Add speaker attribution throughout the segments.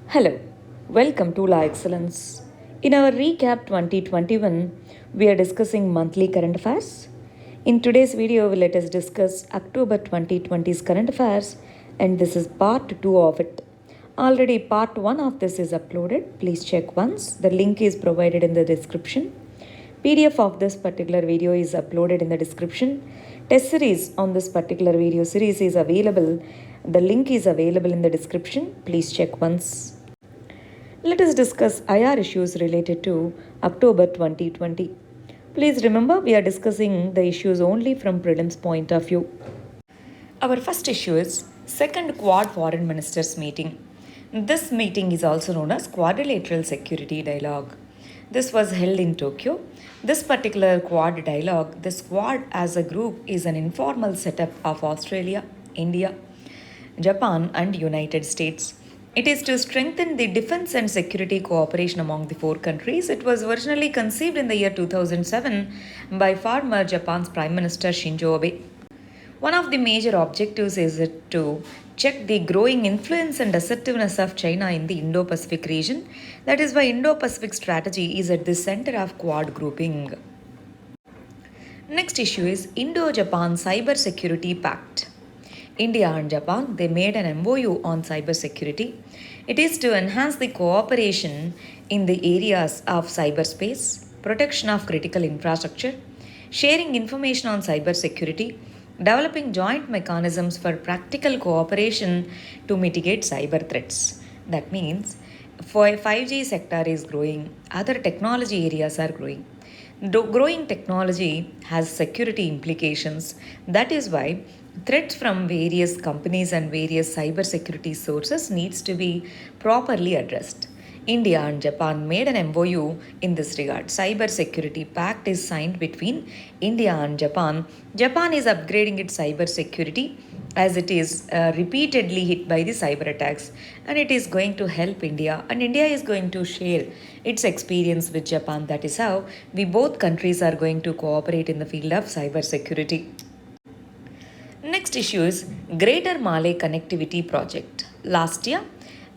Speaker 1: Hello, welcome to La Excellence. In our ReCAP 2021, we are discussing monthly current affairs. In today's video, let us discuss October 2020's current affairs, and this is part 2 of it. Already part 1 of this is uploaded. Please check once. The link is provided in the description. PDF of this particular video is uploaded in the description. Test series on this particular video series is available. The link is available in the description. Please check once. Let us discuss IR issues related to October 2020. Please remember, we are discussing the issues only from prelims point of view. Our first issue is second Quad Foreign Ministers meeting. This meeting is also known as Quadrilateral Security Dialogue. This was held in Tokyo. This particular Quad dialogue, this Quad as a group is an informal setup of Australia, India, Japan and United States. It is to strengthen the defense and security cooperation among the four countries. It was originally conceived in the year 2007 by former Japan's Prime Minister Shinzo Abe. One of the major objectives is to check the growing influence and assertiveness of China in the Indo-Pacific region. That is why Indo-Pacific strategy is at the center of Quad grouping. Next issue is Indo-Japan Cyber Security Pact. India and Japan, they made an MOU on cyber security. It is to enhance the cooperation in the areas of cyberspace, protection of critical infrastructure, sharing information on cyber security, developing joint mechanisms for practical cooperation to mitigate cyber threats. That means for 5G sector is growing, other technology areas are growing. Growing technology has security implications. That is why threats from various companies and various cyber security sources needs to be properly addressed. India and Japan made an MOU in this regard. Cyber Security Pact is signed between India and Japan. Japan is upgrading its cyber security as it is repeatedly hit by the cyber attacks, and it is going to help India, and India is going to share its experience with Japan. That is how we both countries are going to cooperate in the field of cyber security. Next issue is Greater Malay Connectivity Project. Last year,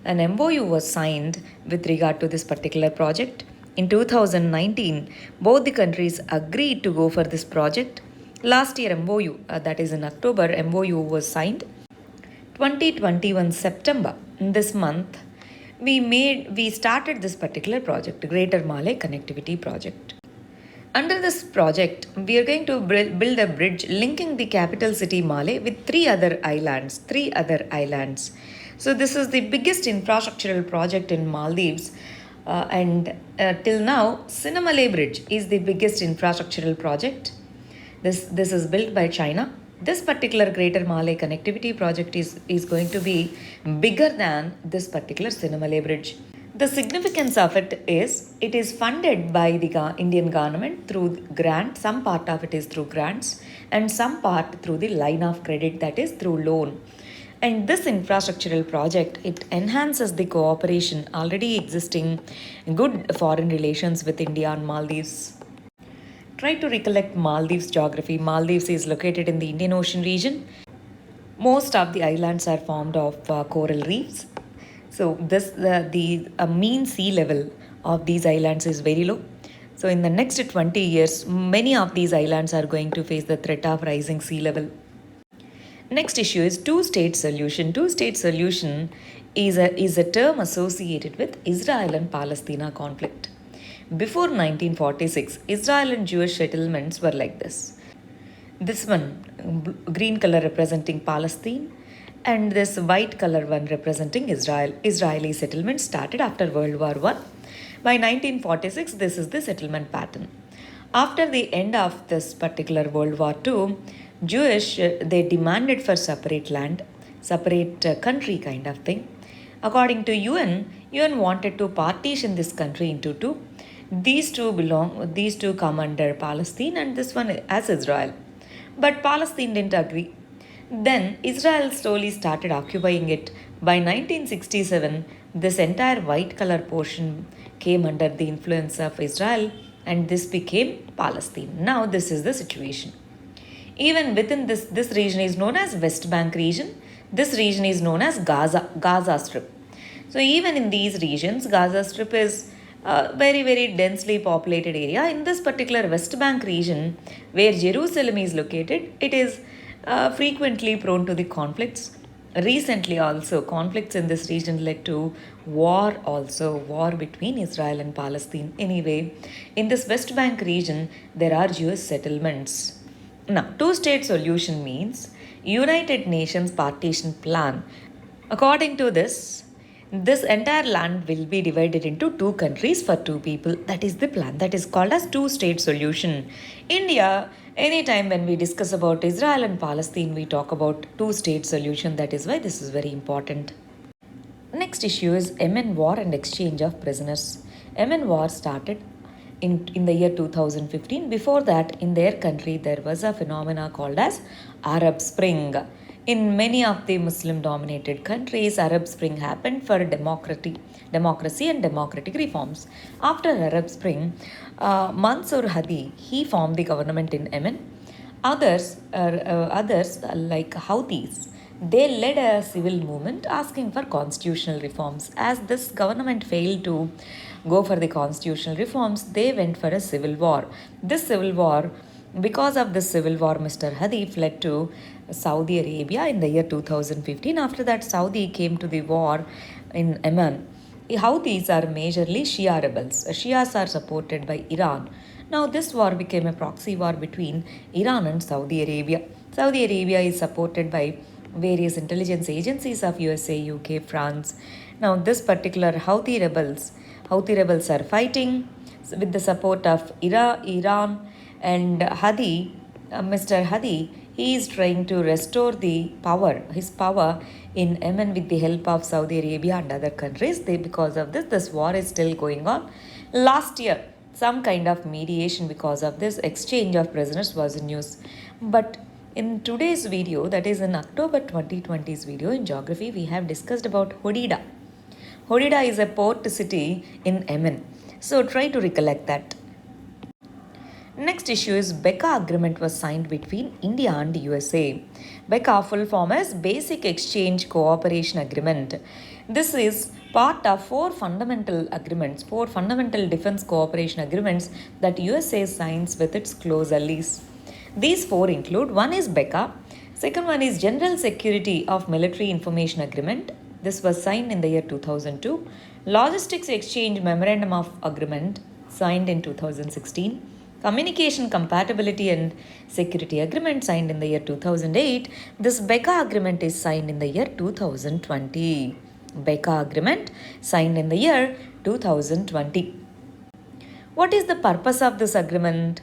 Speaker 1: an MOU was signed with regard to this particular project. In 2019, both the countries agreed to go for this project. Last year MOU, that is in October, MOU was signed. 2021 September, this month, we started this particular project, Greater Malay Connectivity Project. Under this project, we are going to build a bridge linking the capital city Malé with three other islands. So this is the biggest infrastructural project in Maldives, and till now, Sinamale Bridge is the biggest infrastructural project. This is built by China. This particular Greater Malay Connectivity Project is going to be bigger than this particular Sinamale Bridge. The significance of it is funded by the Indian government through grant. Some part of it is through grants and some part through the line of credit, that is through loan. And this infrastructural project, it enhances the cooperation already existing good foreign relations with India and Maldives. Try to recollect Maldives geography. Maldives is located in the Indian Ocean region. Most of the islands are formed of coral reefs. So the mean sea level of these islands is very low. So in the next 20 years, many of these islands are going to face the threat of rising sea level. Next issue is two-state solution. Two-state solution is a term associated with Israel and Palestine conflict. Before 1946, Israel and Jewish settlements were like this. This one, green color representing Palestine, and this white color one representing Israel. Israeli settlement started after World War I. By 1946, this is the settlement pattern. After the end of this particular World War II, Jewish, they demanded for separate land, separate country kind of thing. According to UN wanted to partition this country into two. These two come under Palestine and this one as Israel. But Palestine didn't agree. Then Israel slowly started occupying it. By 1967, this entire white color portion came under the influence of Israel and this became Palestine. Now this is the situation. Even within this region is known as West Bank region. This region is known as Gaza Strip. So even in these regions, Gaza Strip is a very, very densely populated area. In this particular West Bank region, where Jerusalem is located, it is frequently prone to the conflicts. Recently also, conflicts in this region led to war between Israel and Palestine. Anyway, in this West Bank region, there are Jewish settlements. Now, two-state solution means United Nations partition plan. According to this entire land will be divided into two countries for two people. That is the plan. That is called as two-state solution. India, anytime when we discuss about Israel and Palestine, we talk about two-state solution. That is why this is very important. Next issue is Yemen War and exchange of prisoners. Yemen War started in the year 2015. Before that, in their country, there was a phenomena called as Arab Spring. In many of the Muslim-dominated countries, Arab Spring happened for democracy and democratic reforms. After Arab Spring, Mansur Hadi, he formed the government in Yemen. Others like Houthis, they led a civil movement asking for constitutional reforms. As this government failed to go for the constitutional reforms, they went for a civil war. Because of this civil war, Mr. Hadi fled to Saudi Arabia in the year 2015. After that, Saudi came to the war in Yemen. The Houthis are majorly Shia rebels. Shias are supported by Iran. Now, this war became a proxy war between Iran and Saudi Arabia. Saudi Arabia is supported by various intelligence agencies of USA, UK, France. Now, this particular Houthi rebels are fighting with the support of Iran and Mr. Hadi, he is trying to restore his power in Yemen with the help of Saudi Arabia and other countries. Because of this war is still going on. Last year, some kind of mediation because of this exchange of prisoners was in news. But in today's video, that is in October 2020's video in geography, we have discussed about Hodeidah. Hodeidah is a port city in Yemen. So try to recollect that. Next issue is BECA Agreement was signed between India and USA. BECA full form is Basic Exchange Cooperation Agreement. This is part of four fundamental defense cooperation agreements that USA signs with its close allies. These four include, one is BECA, second one is General Security of Military Information Agreement. This was signed in the year 2002. Logistics Exchange Memorandum of Agreement signed in 2016. Communication Compatibility and Security Agreement signed in the year 2008. This BECA Agreement is signed in the year 2020. BECA Agreement signed in the year 2020. What is the purpose of this agreement?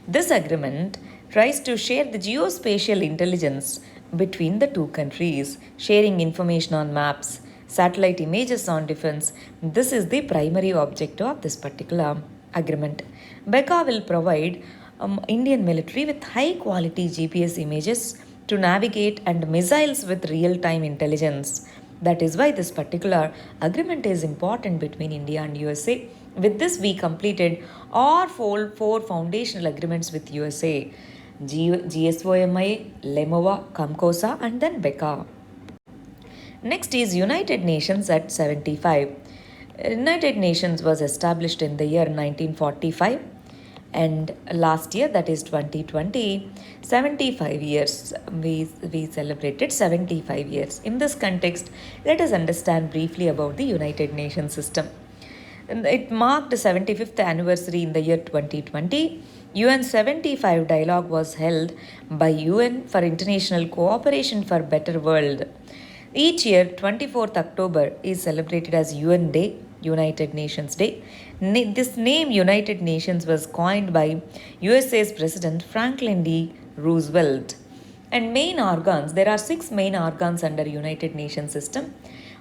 Speaker 1: This agreement tries to share the geospatial intelligence between the two countries, sharing information on maps, satellite images on defense. This is the primary objective of this particular agreement. BECA will provide Indian military with high quality GPS images to navigate and missiles with real-time intelligence. That is why this particular agreement is important between India and USA. With this, we completed our four foundational agreements with USA. GSOMAI, LEMOA, COMCOSA and then BECA. Next is United Nations at 75. United Nations was established in the year 1945 and last year, that is 2020, 75 years. We celebrated 75 years. In this context, let us understand briefly about the United Nations system. It marked the 75th anniversary in the year 2020. UN 75 dialogue was held by UN for International Cooperation for Better World. Each year, 24th October is celebrated as UN Day, United Nations Day. This name United Nations was coined by USA's President Franklin D. Roosevelt. And main organs, there are 6 main organs under United Nations system.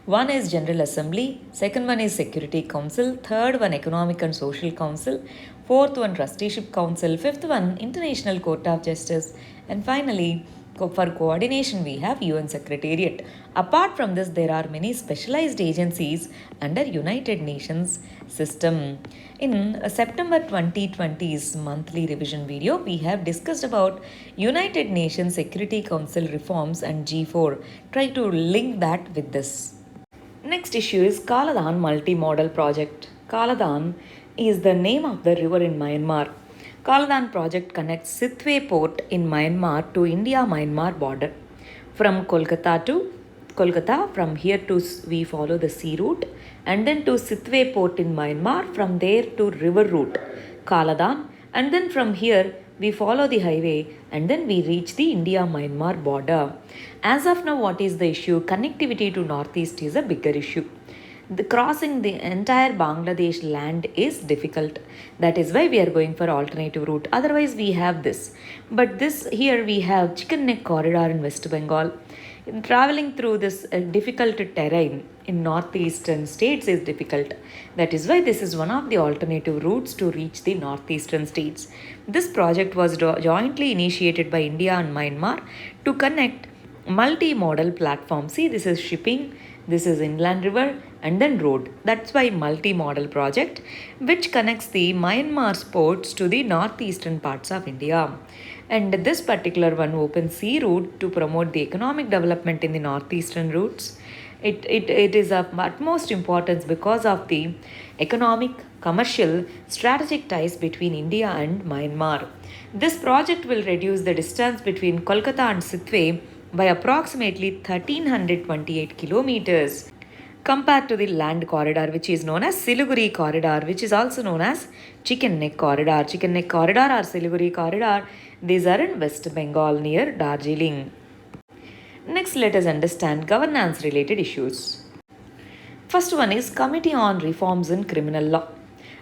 Speaker 1: One is General Assembly, second one is Security Council, third one Economic and Social Council, fourth one Trusteeship Council, fifth one International Court of Justice, and finally for coordination we have UN Secretariat. Apart from this, there are many specialized agencies under United Nations system. In September 2020's monthly revision video, we have discussed about United Nations Security Council reforms and G4. Try to link that with this. Next issue is Kaladan Multimodal Project. Kaladan is the name of the river in Myanmar. Kaladan project connects Sitwe port in Myanmar to India-Myanmar border. From Kolkata, from here to we follow the sea route, and then to Sitwe port in Myanmar, from there to river route Kaladan, and then from here we follow the highway and then we reach the India-Myanmar border. As of now, what is the issue? Connectivity to northeast is a bigger issue. The crossing the entire Bangladesh land is difficult. That is why we are going for alternative route. Otherwise, we have this. But this here we have Chicken Neck Corridor in West Bengal. Traveling through this difficult terrain in northeastern states is difficult. That is why this is one of the alternative routes to reach the northeastern states. This project was jointly initiated by India and Myanmar to connect multimodal platforms. See, this is shipping, this is inland river, and then road. That's why multimodal project, which connects the Myanmar's ports to the northeastern parts of India. And this particular one opens sea route to promote the economic development in the northeastern routes. It is of utmost importance because of the economic, commercial, strategic ties between India and Myanmar. This project will reduce the distance between Kolkata and Sitwe by approximately 1328 kilometers compared to the land corridor, which is known as Siliguri corridor, which is also known as Chicken Neck corridor. Chicken Neck corridor or Siliguri corridor, these are in West Bengal near Darjeeling. Next, let us understand governance related issues. First one is Committee on Reforms in Criminal Law.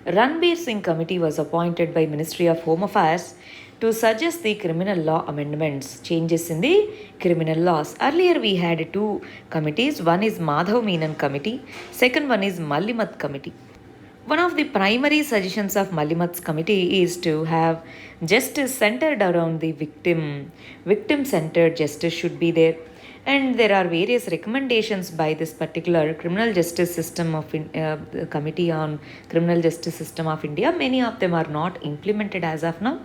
Speaker 1: Ranbir Singh committee was appointed by Ministry of Home Affairs to suggest the criminal law amendments, changes in the criminal laws. Earlier we had two committees. One is Madhav Menon committee. Second one is Mallimath committee. One of the primary suggestions of Mallimath's committee is to have justice centered around the victim. Victim-centered justice should be there. And there are various recommendations by this particular criminal justice system of the Committee on Criminal Justice System of India. Many of them are not implemented as of now.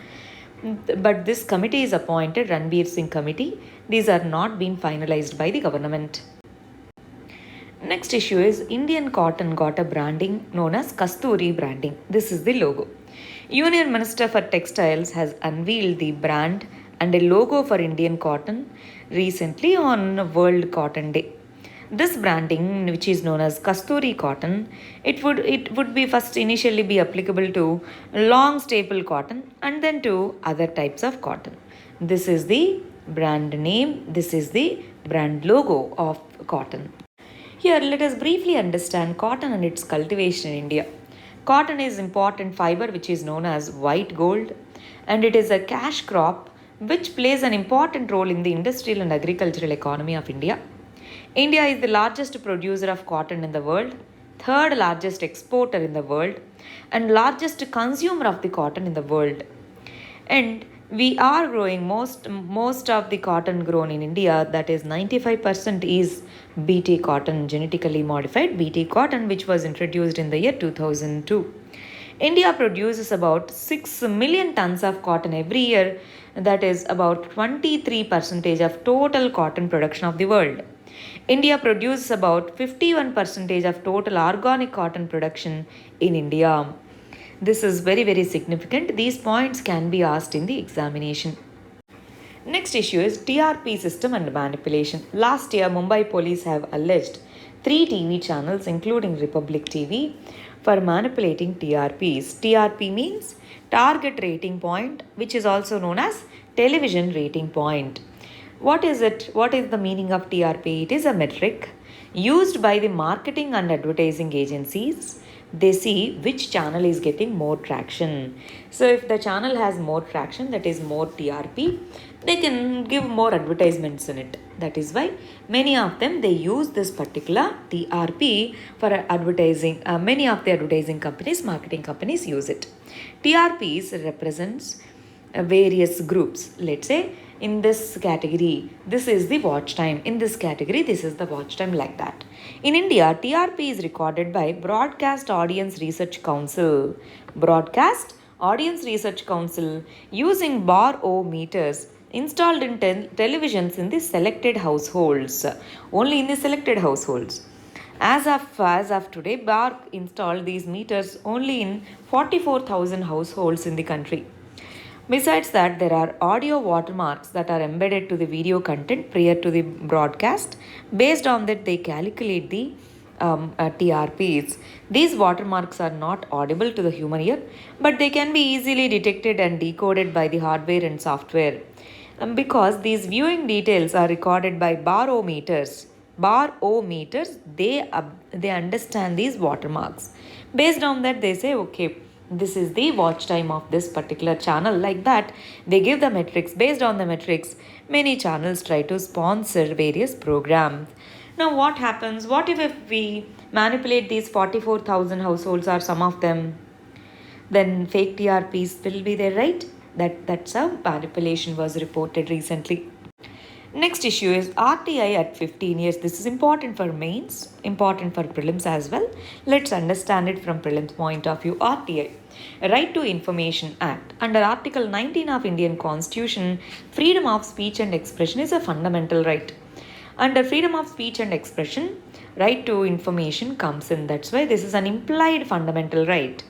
Speaker 1: But this committee is appointed, Ranbir Singh committee. These are not being finalized by the government. Next issue is Indian cotton got a branding known as Kasturi branding. This is the logo. Union Minister for Textiles has unveiled the brand and a logo for Indian cotton recently on World Cotton Day. This branding, which is known as Kasturi cotton, it would be first initially be applicable to long staple cotton and then to other types of cotton. This is the brand name, this is the brand logo of cotton. Here let us briefly understand cotton and its cultivation in India. Cotton is important fiber which is known as white gold, and it is a cash crop which plays an important role in the industrial and agricultural economy of India. India is the largest producer of cotton in the world, third largest exporter in the world, and largest consumer of the cotton in the world. And we are growing most of the cotton grown in India, that is 95% is BT cotton, genetically modified BT cotton, which was introduced in the year 2002. India produces about 6 million tons of cotton every year, that is about 23% of total cotton production of the world. India produces about 51% of total organic cotton production in India. This is very, very significant. These points can be asked in the examination. Next issue is TRP system and manipulation. Last year, Mumbai police have alleged 3 TV channels, including Republic TV, for manipulating TRPs. TRP means target rating point, which is also known as television rating point. What is it? What is the meaning of TRP? It is a metric used by the marketing and advertising agencies. They see which channel is getting more traction. So if the channel has more traction, that is more TRP, they can give more advertisements in it. That is why many of them, they use this particular TRP for advertising. Many of the advertising companies, marketing companies use it. TRPs represents various groups. Let's say in this category, this is the watch time. In this category, this is the watch time, like that. In India, TRP is recorded by Broadcast Audience Research Council. Broadcast Audience Research Council using bar-o meters installed in televisions in the selected households. Only in the selected households. As of today, BARC installed these meters only in 44,000 households in the country. Besides that, there are audio watermarks that are embedded to the video content prior to the broadcast. Based on that, they calculate the TRPs. These watermarks are not audible to the human ear, but they can be easily detected and decoded by the hardware and software. Because these viewing details are recorded by barometers. Barometers, they understand these watermarks. Based on that, they say, okay, this is the watch time of this particular channel. Like that, they give the metrics. Based on the metrics, many channels try to sponsor various programs. Now, what happens? What if we manipulate these 44,000 households or some of them? Then fake TRPs will be there, right? That's how manipulation was reported recently. Next issue is RTI at 15 years. This is important for mains, important for prelims as well. Let's understand it from prelims point of view. RTI, Right to Information Act. Under Article 19 of Indian Constitution, freedom of speech and expression is a fundamental right. Under freedom of speech and expression, right to information comes in. That's why this is an implied fundamental right.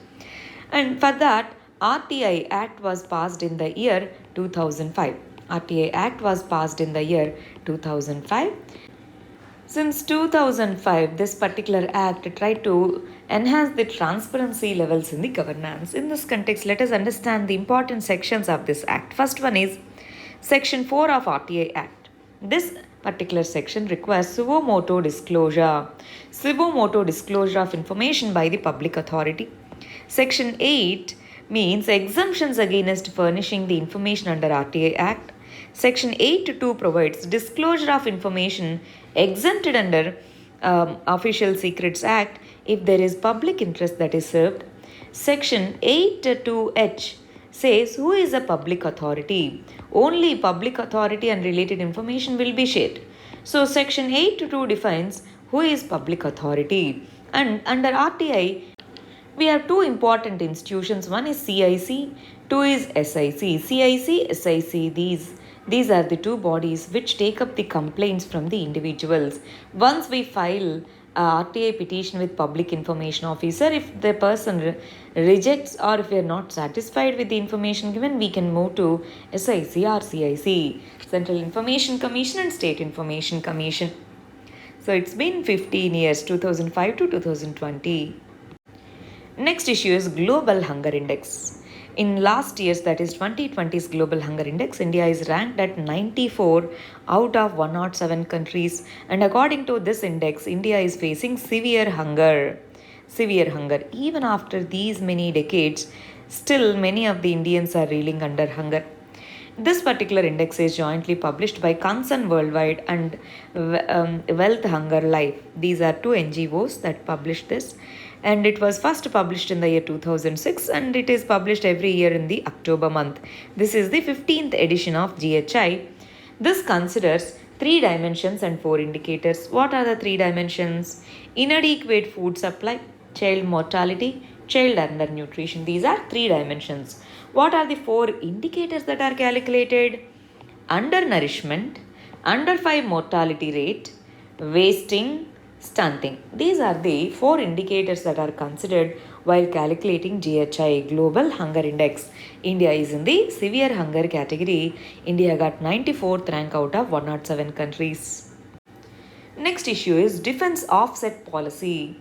Speaker 1: And for that, RTI Act was passed in the year 2005. RTI Act was passed in the year 2005. Since 2005, this particular act tried to enhance the transparency levels in the governance. In this context, let us understand the important sections of this act. First one is Section 4 of RTI Act. This particular section requires suo motu disclosure. Suo motu disclosure of information by the public authority. Section 8 means exemptions against furnishing the information under RTI Act. Section 8.2 provides disclosure of information exempted under Official Secrets Act if there is public interest that is served. Section 8.2h says who is a public authority. Only public authority and related information will be shared. So Section 8.2 defines who is public authority. And under RTI, we have two important institutions. One is CIC, two is SIC. CIC, SIC, these are the two bodies which take up the complaints from the individuals. Once we file a RTI petition with public information officer, if the person rejects or if we are not satisfied with the information given, we can move to SIC or CIC, Central Information Commission and State Information Commission. So it's been 15 years, 2005 to 2020. Next issue is Global Hunger Index. In last year's, that is 2020's Global Hunger Index, India is ranked at 94 out of 107 countries. And according to this index, India is facing severe hunger. Severe hunger. Even after these many decades, still many of the Indians are reeling under hunger. This particular index is jointly published by Concern Worldwide and Wealth Hunger Life. These are two NGOs that published this. And it was first published in the year 2006 and it is published every year in the October month. This is the 15th edition of GHI. This considers 3 dimensions and 4 indicators. What are the 3 dimensions? Inadequate food supply, child mortality, child undernutrition. These are 3 dimensions. What are the 4 indicators that are calculated? Undernourishment, under 5 mortality rate, wasting, stunting. These are the 4 indicators that are considered while calculating GHI, Global Hunger Index. India is in the severe hunger category. India got 94th rank out of 107 countries. Next issue is defense offset policy.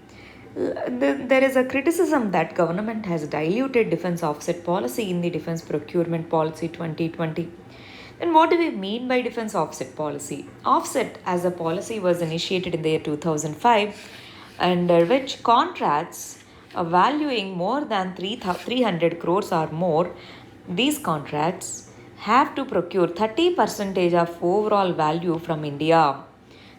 Speaker 1: There is a criticism that government has diluted defense offset policy in the Defense Procurement Policy 2020. Then what do we mean by defense offset policy? Offset as a policy was initiated in the year 2005, under which contracts valuing more than 300 crores or more, these contracts have to procure 30% of overall value from India.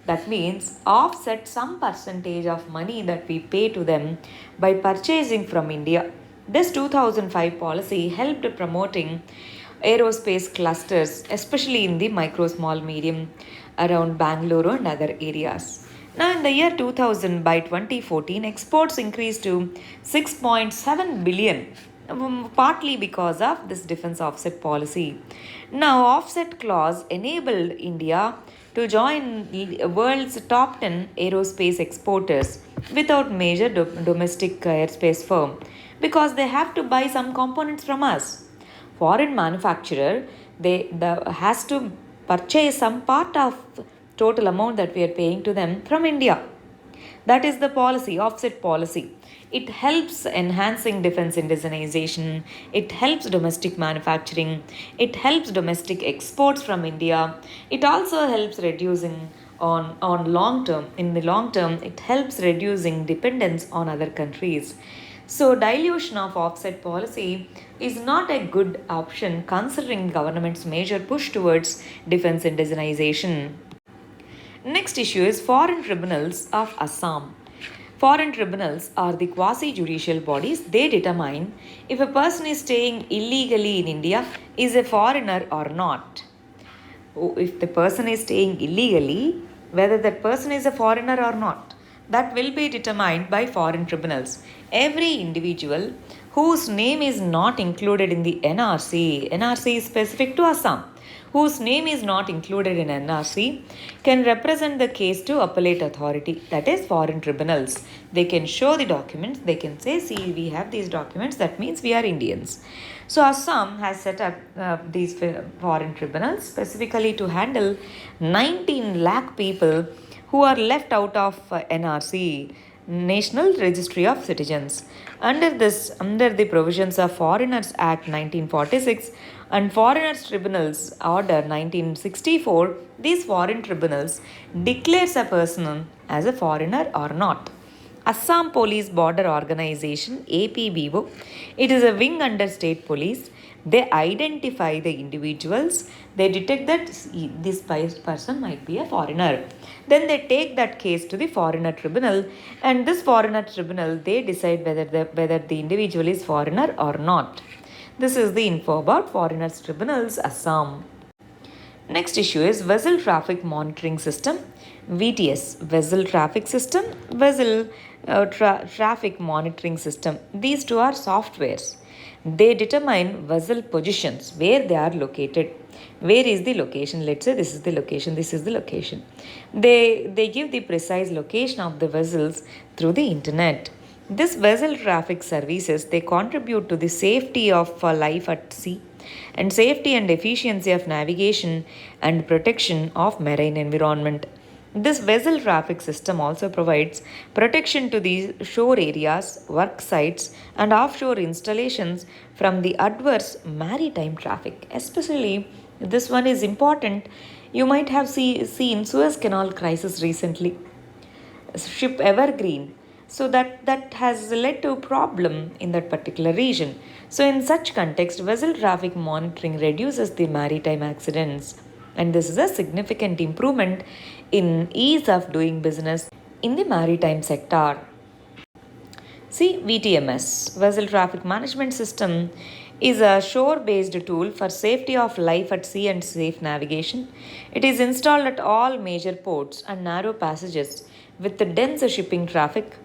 Speaker 1: That means offset some percentage of money that we pay to them by purchasing from India. This 2005 policy helped promoting aerospace clusters, especially in the micro, small, medium around Bangalore and other areas. Now, in the year 2000, by 2014, exports increased to 6.7 billion, partly because of this defense offset policy. Now, offset clause enabled India to join world's top 10 aerospace exporters without major domestic aerospace firm because they have to buy some components from us. Foreign manufacturer has to purchase some part of total amount that we are paying to them from India. That is the policy, offset policy. It helps enhancing defense indigenization, it helps domestic manufacturing, it helps domestic exports from India, it also helps reducing on long term. In the long term, it helps reducing dependence on other countries. So dilution of offset policy is not a good option considering government's major push towards defense indigenization. Next issue is Foreign Tribunals of Assam. Foreign tribunals are the quasi judicial bodies. They determine if a person is staying illegally in India is a foreigner or not. If the person is staying illegally, whether that person is a foreigner or not, that will be determined by foreign tribunals. Every individual whose name is not included in the NRC is specific to Assam, whose name is not included in NRC, can represent the case to appellate authority, that is foreign tribunals. They can show the documents, they can say, see, we have these documents, that means we are Indians. So Assam has set up these foreign tribunals specifically to handle 19 lakh people who are left out of NRC, National Registry of Citizens. Under the provisions of Foreigners Act 1946 and Foreigners Tribunals Order 1964, these foreign tribunals declares a person as a foreigner or not. Assam Police Border Organization, APBO, it is a wing under state police. They identify the individuals, they detect that this person might be a foreigner. Then they take that case to the foreigner tribunal, and this foreigner tribunal, they decide whether the individual is foreigner or not. This is the info about Foreigners Tribunals, Assam. Next issue is Vessel Traffic Monitoring System, VTS, Vessel Traffic System, Vessel Traffic Monitoring System. These two are softwares. They determine vessel positions, where they are located. Where is the location? Let's say this is the location, this is the location. They give the precise location of the vessels through the internet. This vessel traffic services, they contribute to the safety of life at sea and safety and efficiency of navigation and protection of marine environment. This vessel traffic system also provides protection to the shore areas, work sites, and offshore installations from the adverse maritime traffic. Especially, this one is important. You might have seen Suez Canal crisis recently. Ship Evergreen. So that has led to a problem in that particular region. So in such context, vessel traffic monitoring reduces the maritime accidents. And this is a significant improvement in ease of doing business in the maritime sector. See, VTMS, Vessel Traffic Management System, is a shore-based tool for safety of life at sea and safe navigation. It is installed at all major ports and narrow passages with the dense shipping traffic.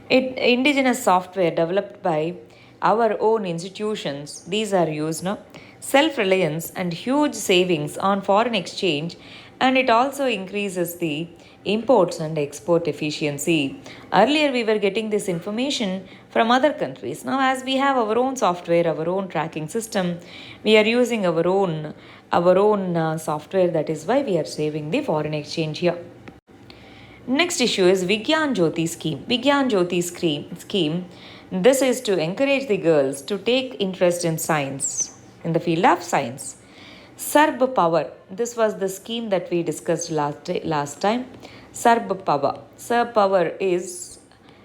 Speaker 1: Indigenous software developed by our own institutions, these are used now. Self-reliance and huge savings on foreign exchange, and it also increases the imports and export efficiency. Earlier we were getting this information from other countries. Now as we have our own software, our own tracking system, we are using our own software. That is why we are saving the foreign exchange here. Next issue is Vigyan Jyoti scheme. Vigyan Jyoti scheme. This is to encourage the girls to take interest in science, in the field of science. Sarb Power. This was the scheme that we discussed last time. Sarb Power. Sarb Power is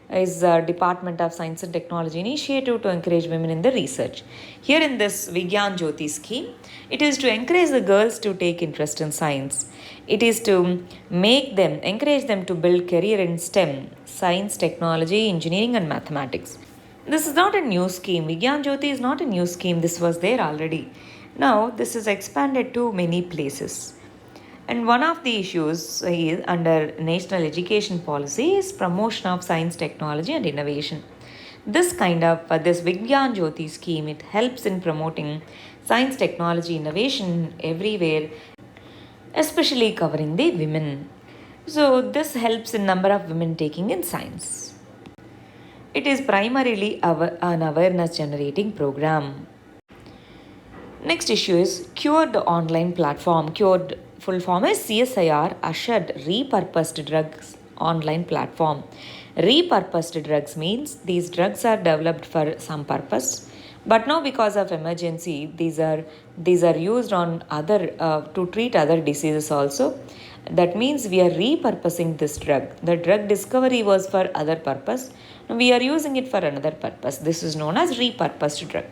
Speaker 1: a Department of Science and Technology initiative to encourage women in the research. Here in this Vigyan Jyoti scheme, it is to encourage the girls to take interest in science. It is to encourage them to build career in STEM, science, technology, engineering and mathematics. This is not a new scheme. Vigyan Jyoti is not a new scheme. This was there already. Now this is expanded to many places. And one of the issues under national education policy is promotion of science, technology and innovation. This Vigyan Jyoti scheme, it helps in promoting science, technology, innovation everywhere. especially covering the women. So this helps in number of women taking in science. It is primarily an awareness generating program. Next issue is Cured online platform. Cured full form is CSIR ushered repurposed drugs online platform. Repurposed drugs means these drugs are developed for some purpose, but now because of emergency, these are used on other to treat other diseases also. That means we are repurposing this drug. The drug discovery was for other purpose. Now we are using it for another purpose. This is known as repurposed drug.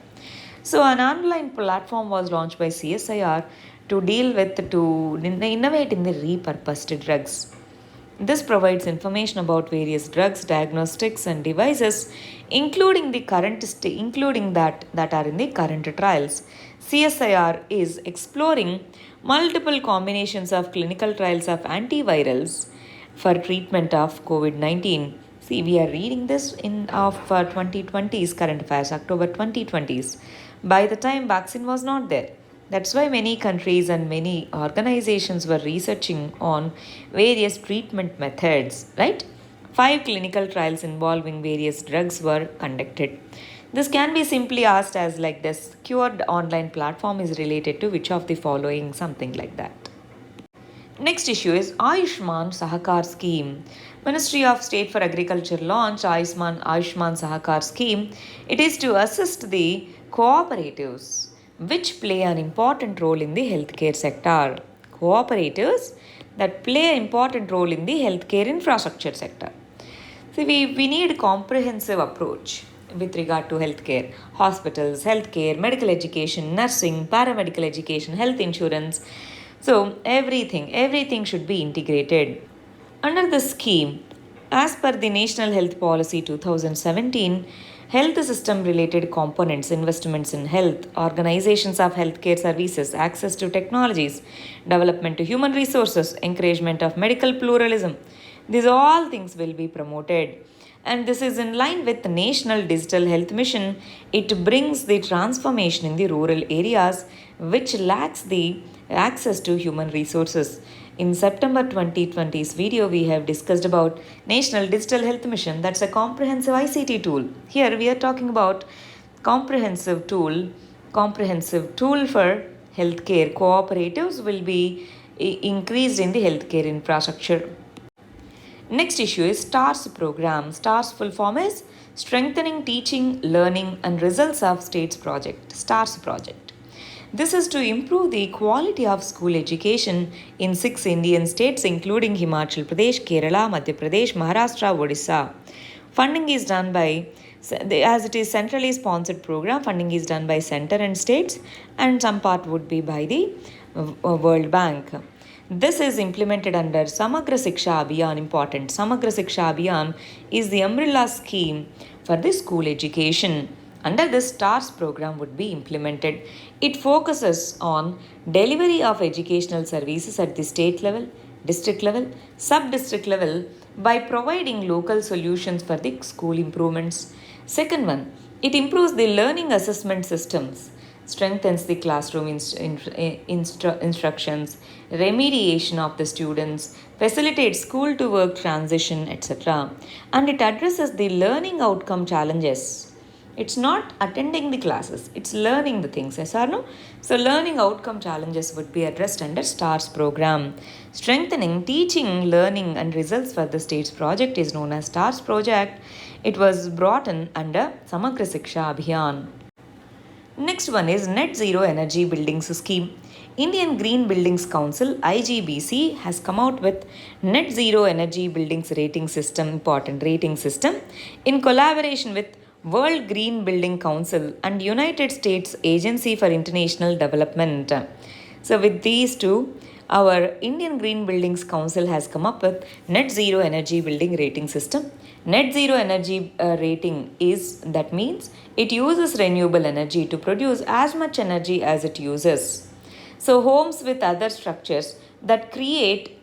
Speaker 1: So an online platform was launched by CSIR to innovate in the repurposed drugs. This provides information about various drugs, diagnostics, and devices, including that are in the current trials. CSIR is exploring multiple combinations of clinical trials of antivirals for treatment of COVID-19. See, we are reading this in of 2020's current affairs, October 2020's. By the time vaccine was not there. That's why many countries and many organizations were researching on various treatment methods, right? 5 clinical trials involving various drugs were conducted. This can be simply asked as like this cured online platform is related to which of the following, something like that. Next issue is Ayushman Sahakar Scheme. Ministry of State for Agriculture launched Ayushman Sahakar Scheme. It is to assist the cooperatives which play an important role in the healthcare sector. Cooperatives that play an important role in the healthcare infrastructure sector. See, we need a comprehensive approach with regard to healthcare. Hospitals, healthcare, medical education, nursing, paramedical education, health insurance. So everything should be integrated. Under the scheme, as per the National Health Policy 2017, health system related components, investments in health, organizations of healthcare services, access to technologies, development to human resources, encouragement of medical pluralism, these all things will be promoted. And this is in line with the National Digital Health Mission. It brings the transformation in the rural areas which lacks the access to human resources. In September 2020's video, we have discussed about National Digital Health Mission. That's a comprehensive ICT tool. Here we are talking about comprehensive tool for healthcare. Cooperatives will be increased in the healthcare infrastructure. Next issue is STARS program. STARS full form is Strengthening Teaching, Learning and Results of States Project. STARS project. This is to improve the quality of school education in 6 Indian states including Himachal Pradesh, Kerala, Madhya Pradesh, Maharashtra, Odisha. Funding is done by, as it is centrally sponsored program, funding is done by center and states and some part would be by the World Bank. This is implemented under Samagra Shiksha Abhiyan. Important. Samagra Shiksha Abhiyan is the umbrella scheme for the school education. Under this, STARS program would be implemented. It focuses on delivery of educational services at the state level, district level, sub-district level by providing local solutions for the school improvements. Second one, it improves the learning assessment systems, strengthens the classroom instructions, remediation of the students, facilitates school to work transition, etc. And it addresses the learning outcome challenges. It's not attending the classes, it's learning the things, yes or no? So learning outcome challenges would be addressed under STARS program. Strengthening teaching, learning and results for the states project is known as STARS project. It was brought in under Samagra Shiksha Abhiyan. Next one is Net Zero Energy Buildings Scheme. Indian Green Buildings Council IGBC has come out with Net Zero Energy Buildings rating system, important rating system, in collaboration with World Green Building Council and United States Agency for International Development. So with these two, our Indian Green Buildings Council has come up with Net Zero Energy Building Rating System. Net Zero Energy rating is, that means it uses renewable energy to produce as much energy as it uses. So homes with other structures that create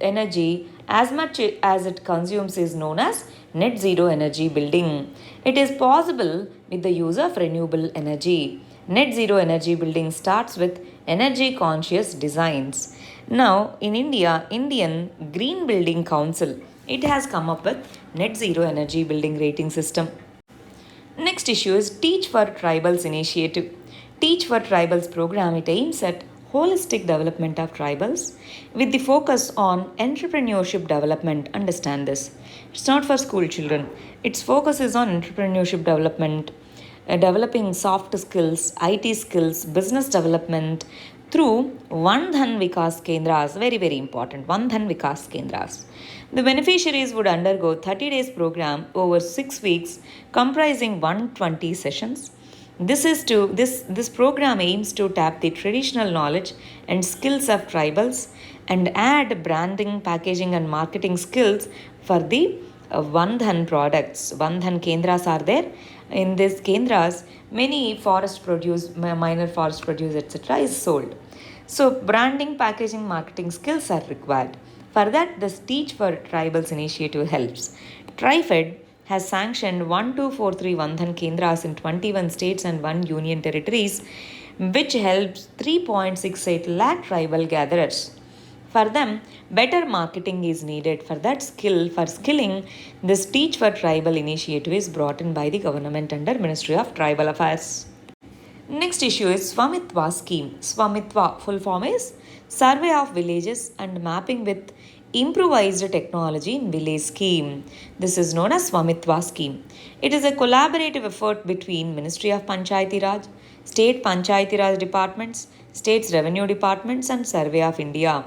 Speaker 1: energy as much as it consumes is known as net zero energy building. It is possible with the use of renewable energy. Net zero energy building starts with energy conscious designs. Now, in India, Indian Green Building Council, it has come up with net zero energy building rating system. Next issue is Teach for Tribals initiative. Teach for Tribals program, it aims at holistic development of tribals with the focus on entrepreneurship development. Understand this. It's not for school children. Its focus is on entrepreneurship development, developing soft skills, IT skills, business development through Vandhan Vikas Kendras. Very, very important. Vandhan Vikas Kendras. The beneficiaries would undergo 30 days program over 6 weeks comprising 120 sessions. This program aims to tap the traditional knowledge and skills of tribals and add branding, packaging and marketing skills for the Vandhan products. Vandhan Kendras are there. In these Kendras, many forest produce, minor forest produce, etc. is sold. So branding, packaging, marketing skills are required. For that, this Teach for Tribals initiative helps. TriFed has sanctioned 1243 Vandhan Kendras in 21 states and 1 union territories, which helps 3.68 lakh tribal gatherers. For them, better marketing is needed. For that skilling, this Teach for Tribal initiative is brought in by the government under Ministry of Tribal Affairs. Next issue is Swamitwa scheme. Swamitwa full form is Survey of Villages and Mapping with Improvised Technology in Village Scheme. This is known as Swamitwa scheme. It is a collaborative effort between Ministry of Panchayati Raj, State Panchayati Raj departments, State's Revenue departments and Survey of India.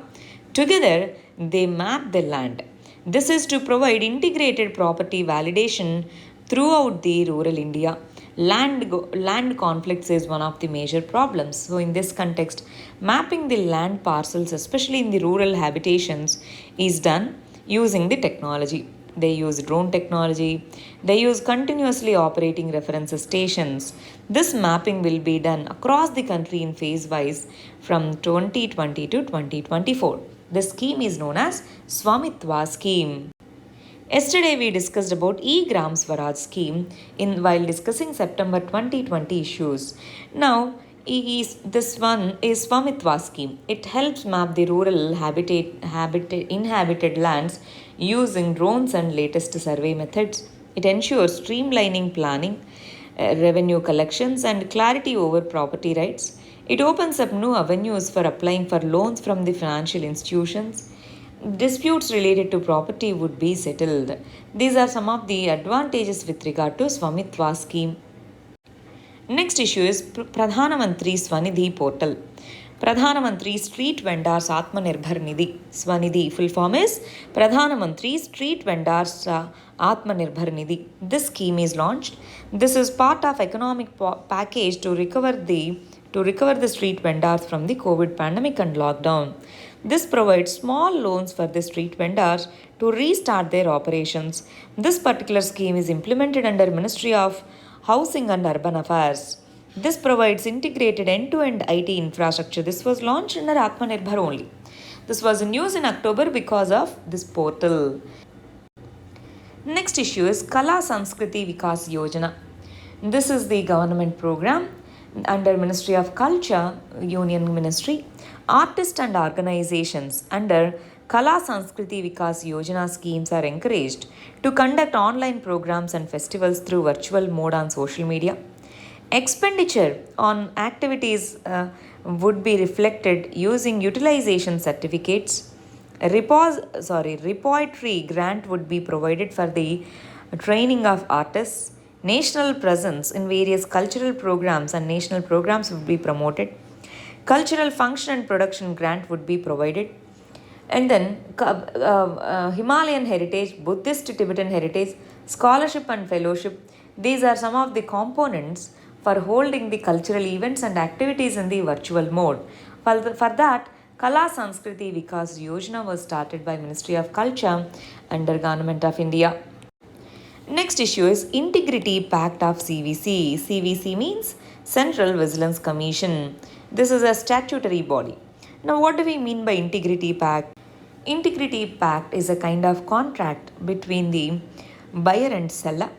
Speaker 1: Together, they map the land. This is to provide integrated property validation throughout the rural India. Land conflicts is one of the major problems. So, in this context, mapping the land parcels, especially in the rural habitations, is done using the technology. They use drone technology. They use continuously operating reference stations. This mapping will be done across the country in phase wise from 2020 to 2024. This scheme is known as Swamitwa scheme. Yesterday we discussed about E-Gram Swaraj scheme while discussing September 2020 issues. Now this one is Swamitwa scheme. It helps map the rural inhabited lands using drones and latest survey methods. It ensures streamlining planning, revenue collections and clarity over property rights. It opens up new avenues for applying for loans from the financial institutions. Disputes related to property would be settled. These are some of the advantages with regard to Swamitwa scheme. Next issue is Pradhana Mantri Swanidhi portal. Pradhana Mantri Street Vendors Atmanirbhar Nidhi. Swanidhi full form is Pradhana Mantri Street Vendors Atmanirbhar Nidhi. This scheme is launched. This is part of economic package to recover the street vendors from the COVID pandemic and lockdown. This provides small loans for the street vendors to restart their operations. This particular scheme is implemented under Ministry of Housing and Urban Affairs. This provides integrated end-to-end IT infrastructure. This was launched under Atmanirbhar only. This was in news in October because of this portal. Next issue is Kala Sanskriti Vikas Yojana. This is the government program under Ministry of Culture, Union Ministry. Artists and organizations under Kala Sanskriti Vikas Yojana schemes are encouraged to conduct online programs and festivals through virtual mode on social media. Expenditure on activities would be reflected using utilization certificates. Repository grant would be provided for the training of artists. National presence in various cultural programs and national programs would be promoted. Cultural function and production grant would be provided. And then Himalayan heritage, Buddhist Tibetan heritage, scholarship and fellowship. These are some of the components for holding the cultural events and activities in the virtual mode. For that, Kala Sanskriti Vikas Yojana was started by Ministry of Culture under Government of India. Next issue is Integrity Pact of CVC. CVC means Central Vigilance Commission. This is a statutory body. Now, what do we mean by Integrity Pact? Integrity Pact is a kind of contract between the buyer and seller.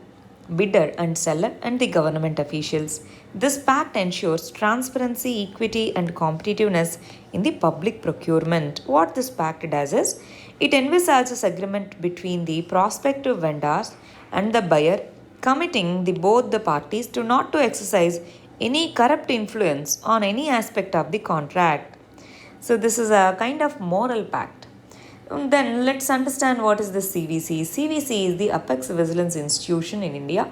Speaker 1: bidder and seller, and the government officials. This pact ensures transparency, equity, and competitiveness in the public procurement. What this pact does is it envisages agreement between the prospective vendors and the buyer, committing both the parties to not to exercise any corrupt influence on any aspect of the contract. So this is a kind of moral pact. Then let's understand what is the CVC. CVC is the Apex Vigilance Institution in India.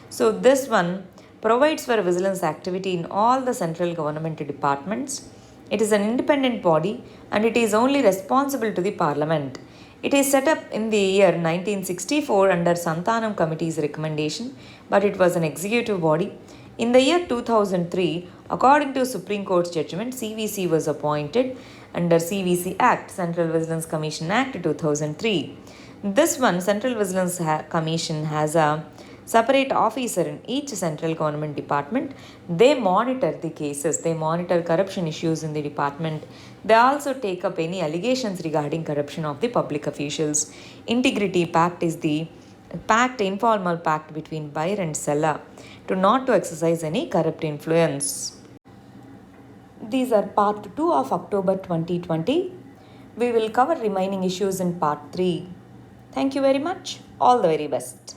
Speaker 1: So this one provides for vigilance activity in all the central government departments. It is an independent body and it is only responsible to the parliament. It is set up in the year 1964 under Santanam Committee's recommendation, but it was an executive body. In the year 2003, according to Supreme Court's judgment, CVC was appointed under CVC Act, Central Vigilance Commission Act 2003. This one, Central Vigilance Commission has a separate officer in each central government department. They monitor the cases, they monitor corruption issues in the department. They also take up any allegations regarding corruption of the public officials. Integrity Pact is the informal pact between buyer and seller to not to exercise any corrupt influence. These are part 2 of October 2020. We will cover remaining issues in part 3. Thank you very much. All the very best.